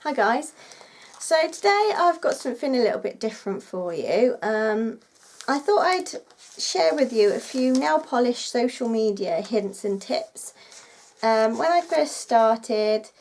Hi guys, so today I've got something a little bit different for you. I thought I'd share with you a few nail polish social media hints and tips. When I first started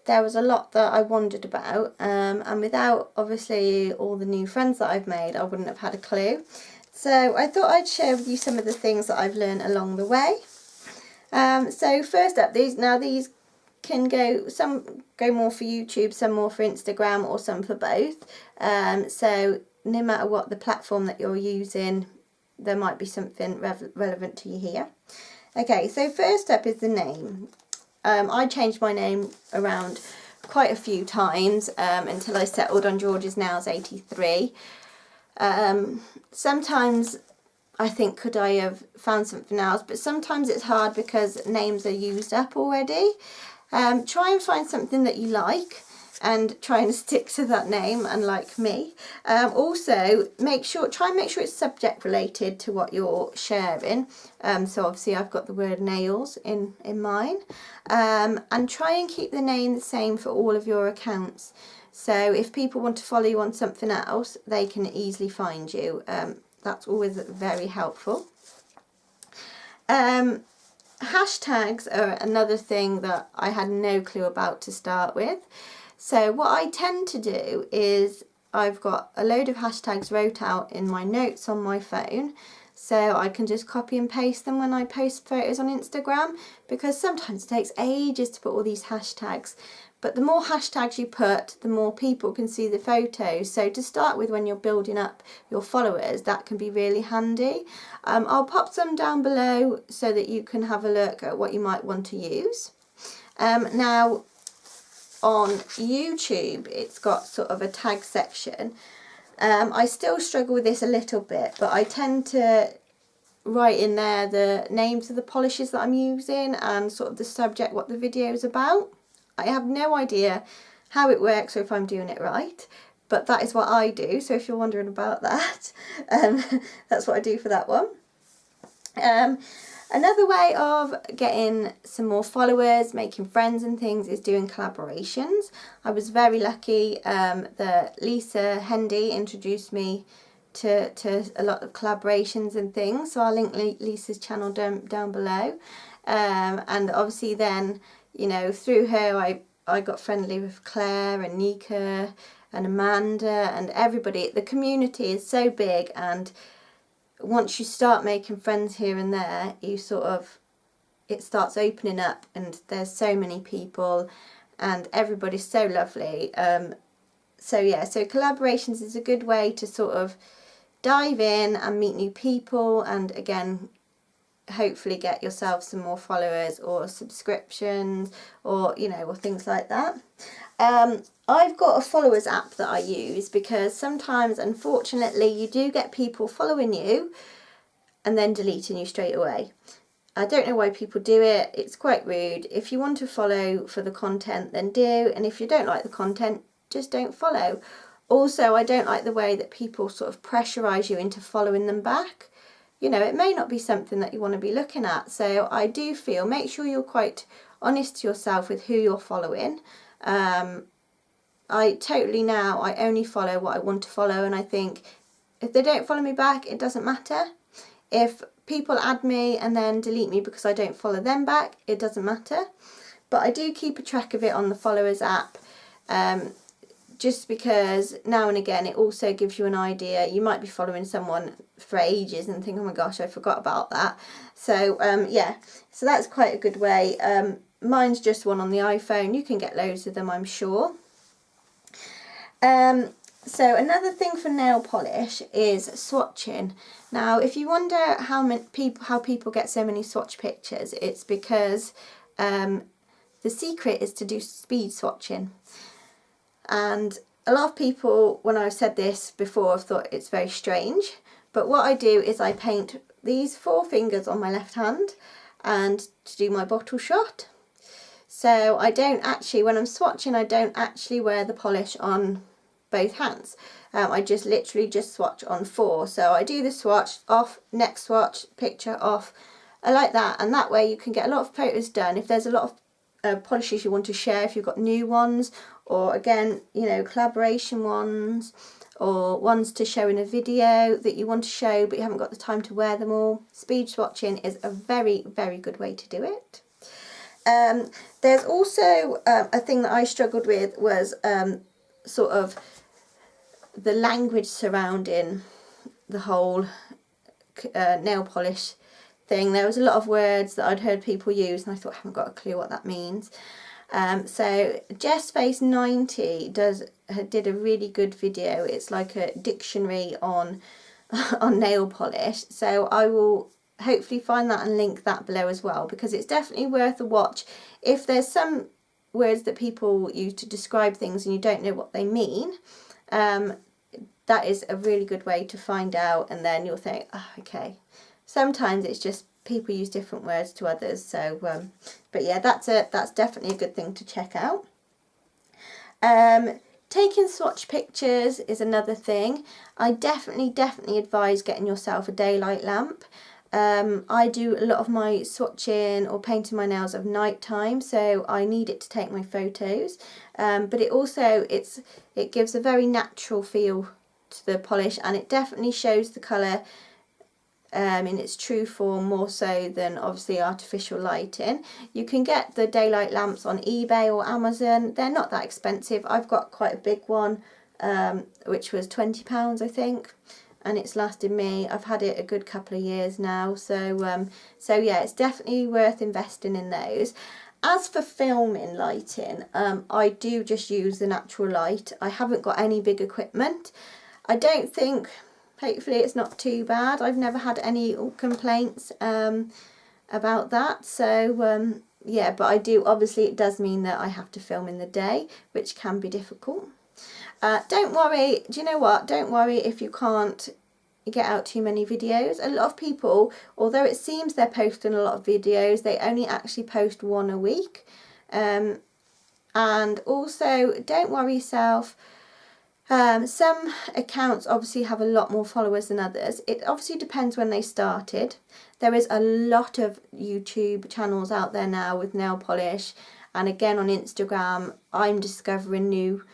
there was a lot that I wondered about, and without obviously all the new friends that I've made I wouldn't have had a clue. So I thought I'd share with you some of the things that I've learned along the way. So first up, these can go, some go more for YouTube, some more for Instagram, or some for both. So no matter what the platform that you're using, there might be something relevant to you here. Okay, so first up is the name. I changed my name around quite a few times until I settled on George's Nails 83. Sometimes I think, could I have found something else, but sometimes it's hard because names are used up already. Try and find something that you like and try and stick to that name, unlike me. Also, try and make sure it's subject related to what you're sharing. So obviously I've got the word nails in mine. And try and keep the name the same for all of your accounts. So if people want to follow you on something else, they can easily find you. That's always very helpful. Hashtags are another thing that I had no clue about to start with. So what I tend to do is I've got a load of hashtags wrote out in my notes on my phone, so I can just copy and paste them when I post photos on Instagram, because sometimes it takes ages to put all these hashtags. But the more hashtags you put, the more people can see the photos. So to start with, when you're building up your followers, that can be really handy. I'll pop some down below so that you can have a look at what you might want to use. Now on YouTube, it's got sort of a tag section. I still struggle with this a little bit, but I tend to write in there the names of the polishes that I'm using and sort of the subject, what the video is about. I have no idea how it works or if I'm doing it right, but that is what I do. So if you're wondering about that, that's what I do for that one. Another way of getting some more followers, making friends and things, is doing collaborations. I was very lucky that Lisa Hendy introduced me to a lot of collaborations and things, so I'll link Lisa's channel down below. And obviously then, you know, through her I got friendly with Claire and Nika and Amanda and everybody. The community is so big, and once you start making friends here and there, you sort of, it starts opening up, and there's so many people and everybody's so lovely. So yeah, so collaborations is a good way to sort of dive in and meet new people, and again, hopefully get yourself some more followers or subscriptions, or you know, or things like that. I've got a followers app that I use because sometimes, unfortunately, you do get people following you and then deleting you straight away. I don't know why people do it. It's quite rude. If you want to follow for the content, then do, and if you don't like the content, just don't follow. Also, I don't like the way that people sort of pressurize you into following them back. You know, it may not be something that you want to be looking at. So I do feel, make sure you're quite honest to yourself with who you're following. I only follow what I want to follow, and I think if they don't follow me back, it doesn't matter. If people add me and then delete me because I don't follow them back, it doesn't matter. But I do keep a track of it on the followers app, just because now and again it also gives you an idea. You might be following someone for ages and think, oh my gosh, I forgot about that. So yeah, so that's quite a good way. Mine's just one on the iPhone. You can get loads of them, I'm sure. So another thing for nail polish is swatching. Now, if you wonder how people get so many swatch pictures, it's because the secret is to do speed swatching. And a lot of people, when I've said this before, have thought it's very strange. But what I do is I paint these 4 fingers on my left hand and to do my bottle shot. So I don't actually, when I'm swatching, I don't actually wear the polish on both hands. I just literally swatch on 4. So I do the swatch, off, next swatch, picture, off. I like that, and that way you can get a lot of photos done. If there's a lot of polishes you want to share if you've got new ones, or again, you know, collaboration ones, or ones to show in a video that you want to show but you haven't got the time to wear them all. Speed swatching is a very, very good way to do it. There's also a thing that I struggled with was sort of the language surrounding the whole nail polish thing. There was a lot of words that I'd heard people use and I thought, I haven't got a clue what that means. So Jess Face 90 did a really good video. It's like a dictionary on nail polish, so I will hopefully find that and link that below as well, because it's definitely worth a watch. If there's some words that people use to describe things and you don't know what they mean, that is a really good way to find out, and then you'll think, oh, okay. Sometimes it's just people use different words to others, so but yeah, that's definitely a good thing to check out. Taking swatch pictures is another thing. I definitely advise getting yourself a daylight lamp. I do a lot of my swatching or painting my nails at night time, so I need it to take my photos, but it also it gives a very natural feel to the polish, and it definitely shows the colour in its true form more so than obviously artificial lighting. You can get the daylight lamps on eBay or Amazon. They're not that expensive. I've got quite a big one, which was £20 I think, and it's lasted me, I've had it a good couple of years now, so so yeah, it's definitely worth investing in those. As for filming lighting, I do just use the natural light. I haven't got any big equipment. I don't think, hopefully it's not too bad. I've never had any complaints about that, so yeah, but I do, obviously it does mean that I have to film in the day, which can be difficult. Don't worry, do you know what, don't worry if you can't get out too many videos. A lot of people, although it seems they're posting a lot of videos, they only actually post one a week. And also, don't worry yourself. Some accounts obviously have a lot more followers than others. It obviously depends when they started. There is a lot of YouTube channels out there now with nail polish, and again on Instagram I'm discovering new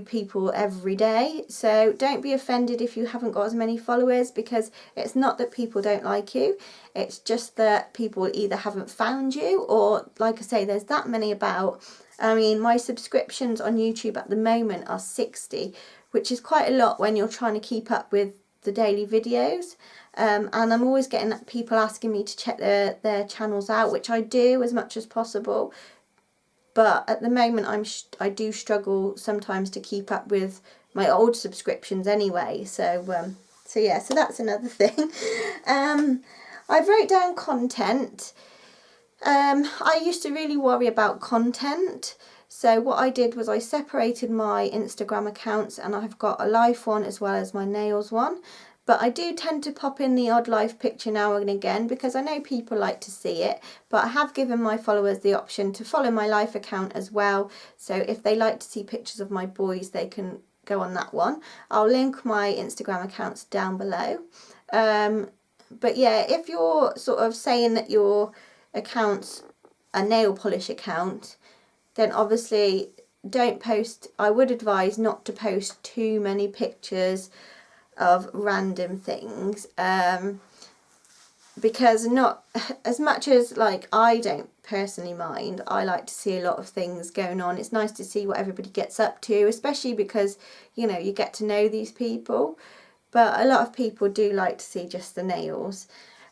people every day. So don't be offended if you haven't got as many followers, because it's not that people don't like you, it's just that people either haven't found you, or like I say, there's that many about. I mean, my subscriptions on YouTube at the moment are 60, which is quite a lot when you're trying to keep up with the daily videos. And I'm always getting people asking me to check their channels out, which I do as much as possible. But at the moment I do struggle sometimes to keep up with my old subscriptions anyway. So so yeah, so that's another thing. I wrote down content. I used to really worry about content, so what I did was I separated my Instagram accounts, and I've got a life one as well as my nails one. But I do tend to pop in the odd life picture now and again, because I know people like to see it, but I have given my followers the option to follow my life account as well, so if they like to see pictures of my boys they can go on that one. I'll link my Instagram accounts down below. But yeah, if you're sort of saying that your account's a nail polish account, then obviously don't post. I would advise not to post too many pictures of random things, because not as much as like I don't personally mind, I like to see a lot of things going on. It's nice to see what everybody gets up to, especially because, you know, you get to know these people, but a lot of people do like to see just the nails.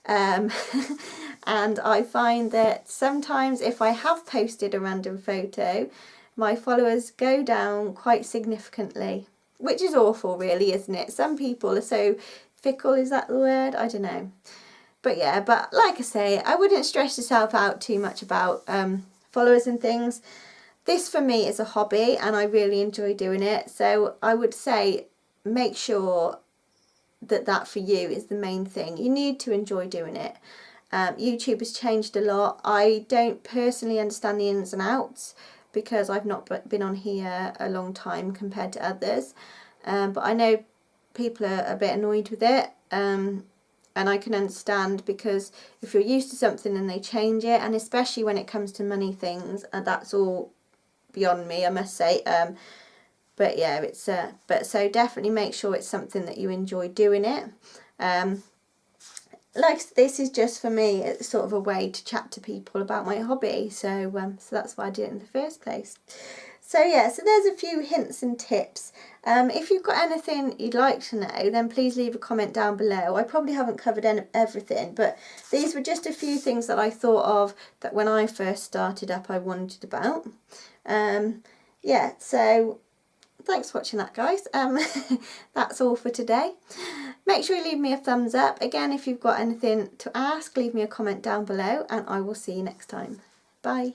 And I find that sometimes if I have posted a random photo, my followers go down quite significantly, which is awful really, isn't it? Some people are so fickle, is that the word? I don't know. But yeah, but like I say, I wouldn't stress yourself out too much about followers and things. This for me is a hobby and I really enjoy doing it. So I would say make sure that for you is the main thing. You need to enjoy doing it. YouTube has changed a lot. I don't personally understand the ins and outs because I've not been on here a long time compared to others. But I know people are a bit annoyed with it. And And I can understand, because if you're used to something and they change it, and especially when it comes to money things, and that's all beyond me, I must say. But yeah, it's but so definitely make sure it's something that you enjoy doing it. Like, this is just for me, it's sort of a way to chat to people about my hobby, so so that's why I did it in the first place. So yeah, so there's a few hints and tips. If you've got anything you'd like to know, then please leave a comment down below. I probably haven't covered everything, but these were just a few things that I thought of that when I first started up I wondered about. Yeah, so thanks for watching that, guys. That's all for today. Make sure you leave me a thumbs up. Again, if you've got anything to ask, leave me a comment down below, and I will see you next time. Bye.